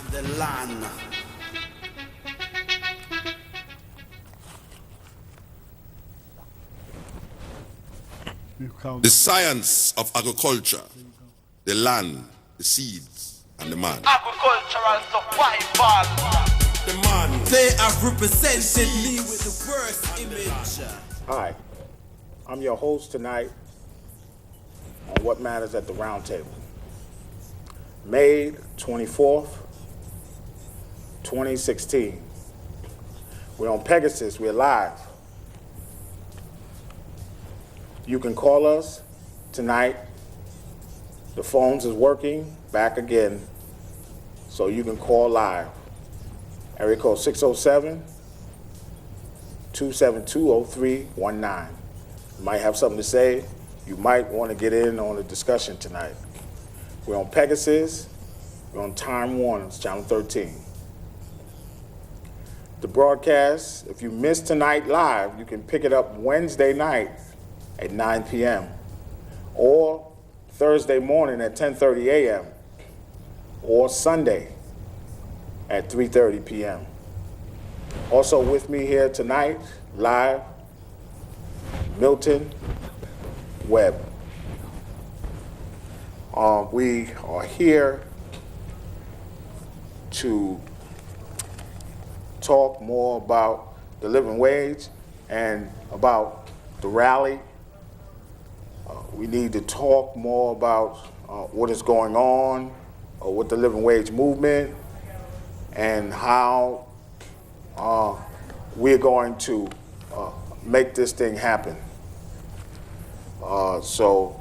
The land. The science of agriculture, the land, the seeds, and the man. Agricultural survival. The man. They have represented me with the worst image. Hi, I'm your host tonight on What Matters at the Roundtable. May 24th, 2016. We're on Pegasus, we're live. You can call us tonight. The phones is working back again, so you can call live. Area code 607-272-0319. You might have something to say. You might want to get in on the discussion tonight. We're on Pegasus. We're on Time Warner, Channel 13. The broadcast, if you missed tonight live, you can pick it up Wednesday night at 9 p.m. or Thursday morning at 10:30 a.m. or Sunday at 3:30 p.m. Also with me here tonight, live, Milton Webb. We are here to talk more about the living wage and about the rally. We need to talk more about what is going on with the living wage movement and how we're going to make this thing happen. So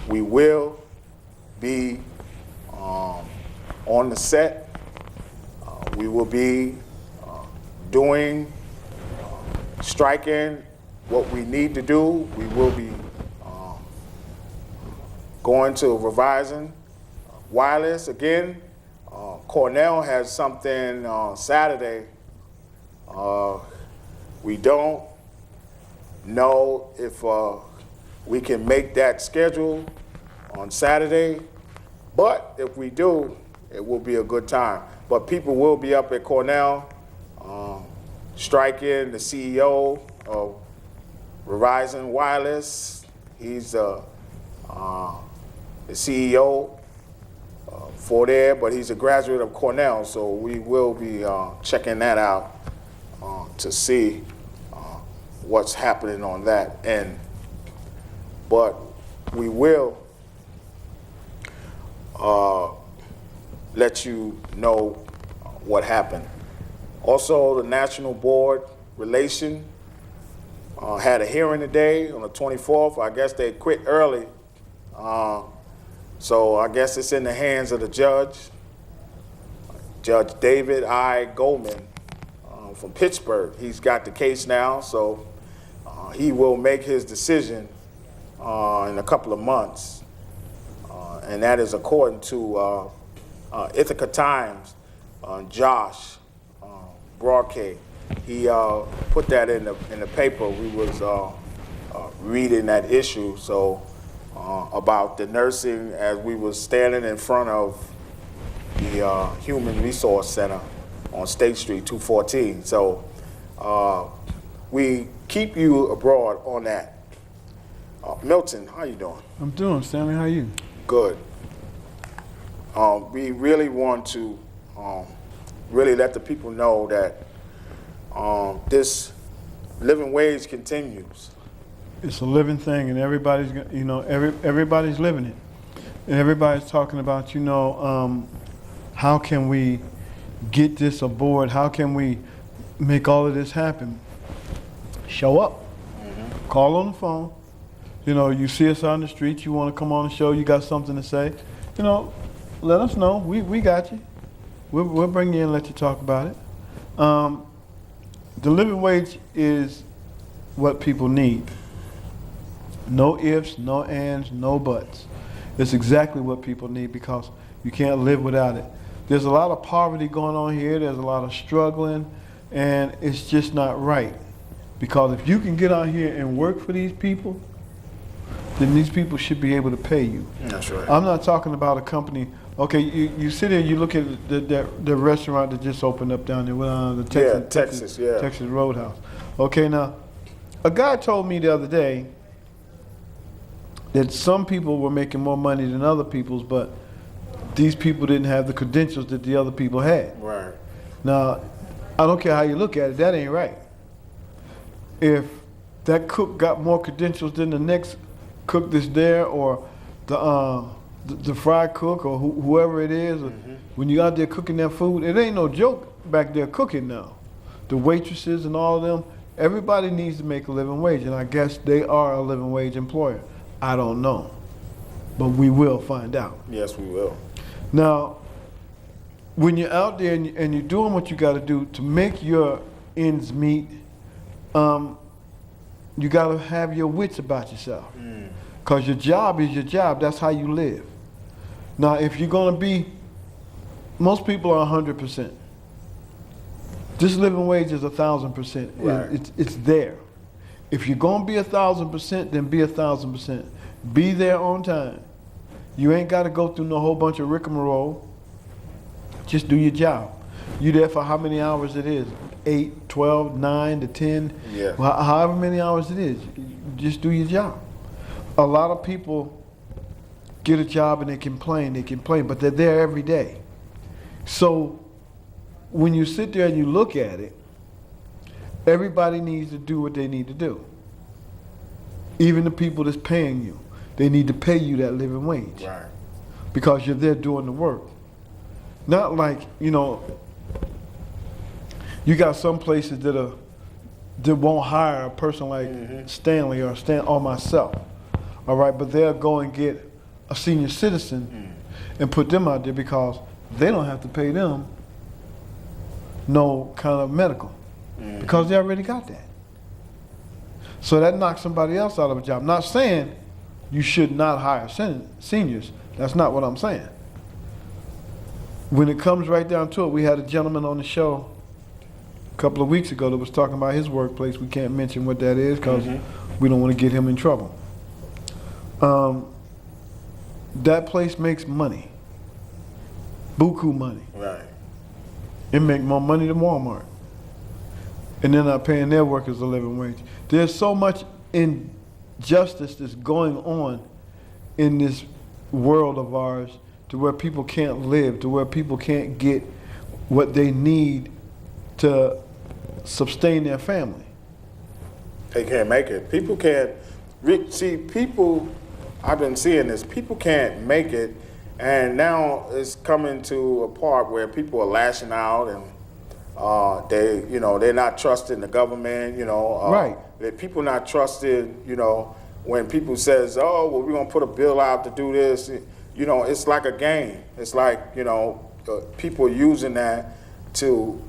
we will be on the set. We will be doing, striking what we need to do. We will be going to Verizon Wireless again. Cornnell has something on Saturday. We don't know if we can make that schedule on Saturday, but if we do, it will be a good time. But people will be up at Cornnell striking. The CEO of Verizon Wireless, he's the CEO for there, but he's a graduate of Cornell, so we will be checking that out to see what's happening on that end. But we will let you know what happened. Also, the National Board Relation had a hearing today on the 24th. I guess they quit early. So I guess it's in the hands of the judge, Judge David I. Goldman from Pittsburgh. He's got the case now, so he will make his decision in a couple of months. And that is according to Ithaca Times, Josh Broadcast. He put that in the paper. We was reading that issue, so about the nursing as we was standing in front of the Human Resource Center on State Street 214. So we keep you abroad on that. Milton, how you doing? I'm doing, Stanley. How are you? Good. We really want to really let the people know that this living wage continues. It's a living thing, and everybody's, everybody's living it, and everybody's talking about, how can we get this aboard? How can we make all of this happen? Show up. Mm-hmm. Call on the phone. You see us on the street. You want to come on the show. You got something to say. Let us know. We got you. We'll bring you in and let you talk about it. The living wage is what people need. No ifs, no ands, no buts. It's exactly what people need because you can't live without it. There's a lot of poverty going on here. There's a lot of struggling, and it's just not right. Because if you can get out here and work for these people, then these people should be able to pay you. That's right. I'm not talking about a company Okay, you sit there, you look at the restaurant that just opened up down there, the Texas Roadhouse. Okay, now, a guy told me the other day that some people were making more money than other people's, but these people didn't have the credentials that the other people had. Right. Now, I don't care how you look at it, that ain't right. If that cook got more credentials than the next cook that's there, or the fry cook, or whoever it is, when you out there cooking that food, it ain't no joke back there cooking now. The waitresses and all of them, everybody needs to make a living wage, and I guess they are a living wage employer. I don't know, but we will find out. Yes, we will. Now, when you're out there and you're doing what you got to do to make your ends meet, you got to have your wits about yourself. Because your job is your job. That's how you live. Now, if you're going to be, most people are 100%. This living wage is 1,000%. Right. It's there. If you're going to be 1,000%, then be 1,000%. Be there on time. You ain't got to go through no whole bunch of rigmarole. Just do your job. You there for how many hours it is? 8, 12, 9 to 10? Yeah. However many hours it is. Just do your job. A lot of people get a job and they complain, but they're there every day. So when you sit there and you look at it, everybody needs to do what they need to do. Even the people that's paying you, they need to pay you that living wage. Right. Because you're there doing the work. Not like, you got some places that won't hire a person like Stanley or myself. All right, but they'll go and get a senior citizen and put them out there because they don't have to pay them no kind of medical because they already got that. So that knocks somebody else out of a job. Not saying you should not hire seniors. That's not what I'm saying. When it comes right down to it, we had a gentleman on the show a couple of weeks ago that was talking about his workplace. We can't mention what that is because we don't want to get him in trouble. That place makes money. Buku money. Right. It make more money than Walmart. And they're not paying their workers a living wage. There's so much injustice that's going on in this world of ours to where people can't live, to where people can't get what they need to sustain their family. They can't make it. People can't, I've been seeing this, people can't make it, and now it's coming to a part where people are lashing out and they're not trusting the government, right. That people not trusting, when people says, oh, well, we're gonna put a bill out to do this, it's like a game. It's like, people using that to,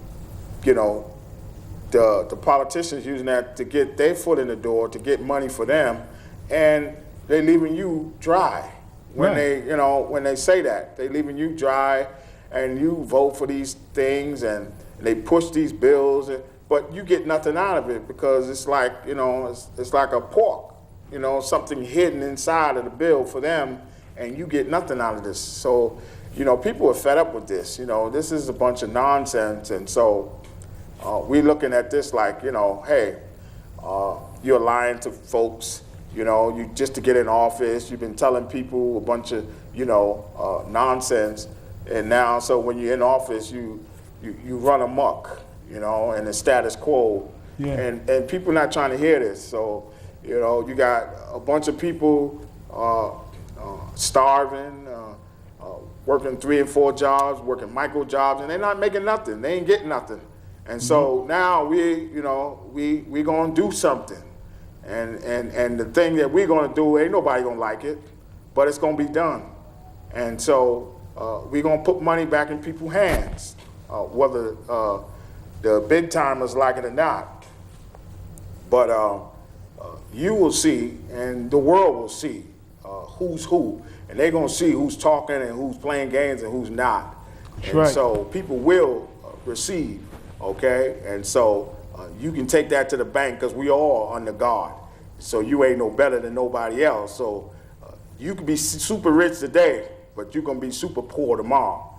the politicians using that to get their foot in the door, to get money for them, and they leaving you dry. When when they say that, they leaving you dry, and you vote for these things, and they push these bills, but you get nothing out of it because it's like, it's like a pork, something hidden inside of the bill for them, and you get nothing out of this. So, people are fed up with this. This is a bunch of nonsense, and so we're looking at this like, hey, you're lying to folks. You just to get in office, you've been telling people a bunch of, nonsense, and now, so when you're in office, you run amok, in the status quo, and people not trying to hear this. So, you got a bunch of people starving, working 3 and 4 jobs, working micro jobs, and they're not making nothing. They ain't getting nothing, and so now we gonna do something. And the thing that we're going to do, ain't nobody going to like it, but it's going to be done. And so we're going to put money back in people's hands, whether the big timers like it or not. But you will see, and the world will see who's who. And they're going to see who's talking and who's playing games and who's not. And right. So people will receive, okay? And so you can take that to the bank because we all under God. So you ain't no better than nobody else. So you could be super rich today, but you're gonna be super poor tomorrow.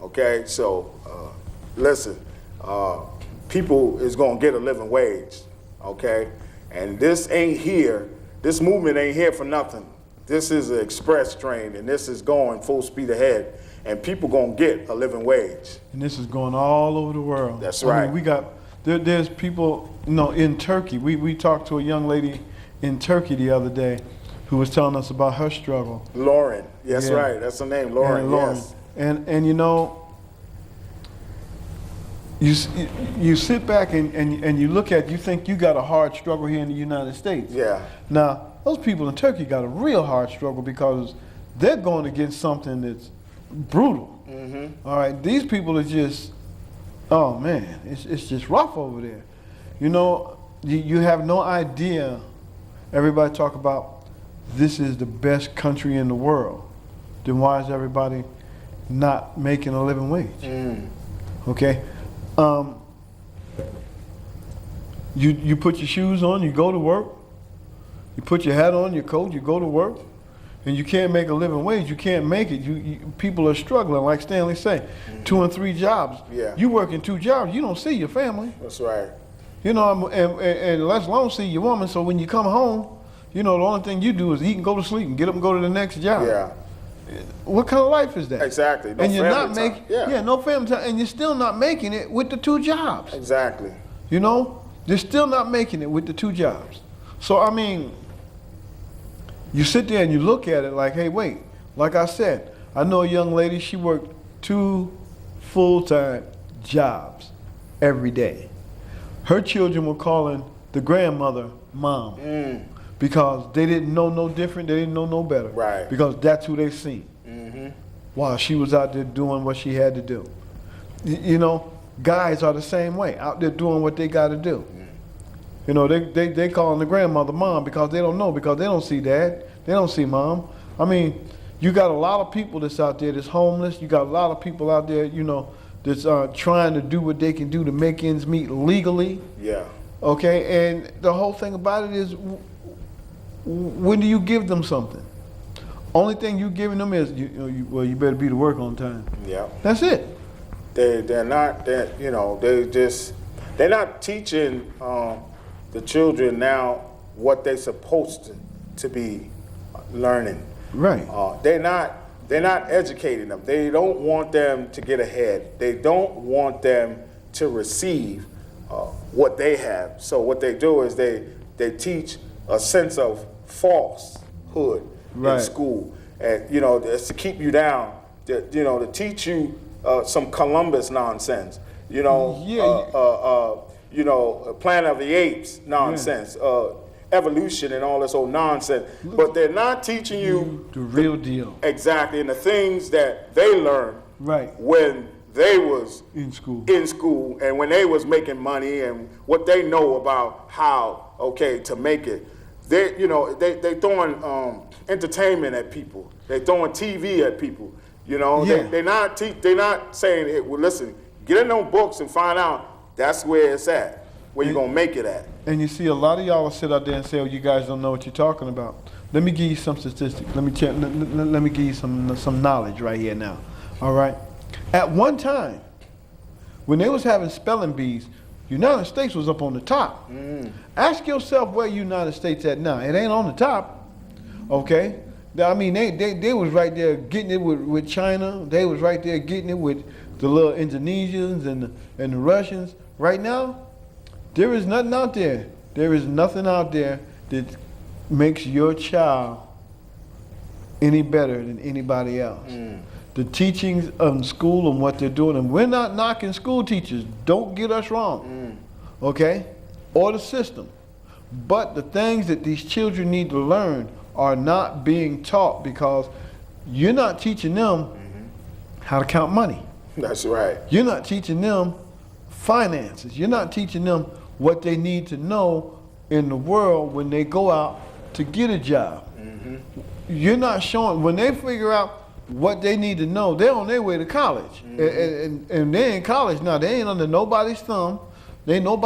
Okay, so listen, people is gonna get a living wage. Okay, and this movement ain't here for nothing. This is an express train, and this is going full speed ahead, and people gonna get a living wage. And this is going all over the world. That's right. I mean, we got there's people, in Turkey. We talked to a young lady in Turkey the other day who was telling us about her struggle. Lauren, yes, Yeah. right, that's her name, Lauren. Yes. And you sit back and you look at, you think you got a hard struggle here in the United States. Yeah. Now, those people in Turkey got a real hard struggle because they're going against something that's brutal. All right, these people are just, oh man, it's just rough over there. You have no idea. Everybody talk about this is the best country in the world. Then why is everybody not making a living wage? Okay. You put your shoes on, you go to work. You put your hat on, your coat, you go to work, and you can't make a living wage. You can't make it. People are struggling, like Stanley said, 2 and 3 jobs. Yeah. You working 2 jobs, you don't see your family. That's right. And let alone see your woman. So when you come home, the only thing you do is eat and go to sleep and get up and go to the next job. Yeah. What kind of life is that? Exactly. No and you're not family making, time. no family time, and you're still not making it with the 2 jobs. Exactly. They're still not making it with the 2 jobs. So I mean, you sit there and you look at it like, hey, wait. Like I said, I know a young lady. She worked 2 full-time jobs every day. Her children were calling the grandmother mom because they didn't know no different. They didn't know no better. Right. Because that's who they seen. While she was out there doing what she had to do. Guys are the same way, out there doing what they got to do. They calling the grandmother mom because they don't know, because they don't see dad, they don't see mom. I mean, you got a lot of people that's out there that's homeless. You got a lot of people out there, that's trying to do what they can do to make ends meet legally. Yeah. Okay, and the whole thing about it is, when do you give them something? Only thing you giving them is, you better be to work on time. Yeah. That's it. They're not teaching the children now what they're supposed to be learning. Right. They're not educating them. They don't want them to get ahead. They don't want them to receive what they have. So what they do is they teach a sense of falsehood in school, and it's to keep you down. To teach you some Columbus nonsense. Planet of the Apes nonsense. Evolution and all this old nonsense, but they're not teaching you the real deal. Exactly, and the things that they learned when they was in school, and when they was making money, and what they know about how to make it. They throwing entertainment at people. They throwing TV at people. They're not saying, hey, well, listen, get in those books and find out that's where it's at, where you're gonna make it at. And you see, a lot of y'all will sit out there and say, "Oh, you guys don't know what you're talking about." Let me give you some statistics. Let me give you some knowledge right here now. All right. At one time, when they was having spelling bees, United States was up on the top. Ask yourself where United States at now. It ain't on the top. Okay. I mean, they was right there getting it with China. They was right there getting it with the little Indonesians and the Russians. Right now, there is nothing out there. There is nothing out there that makes your child any better than anybody else. The teachings of school and what they're doing, and we're not knocking school teachers. Don't get us wrong, okay? Or the system. But the things that these children need to learn are not being taught because you're not teaching them how to count money. That's right. You're not teaching them finances. You're not teaching them what they need to know in the world when they go out to get a job. You're not showing, when they figure out what they need to know, they're on their way to college. And they're in college now. They ain't under nobody's thumb. They ain't nobody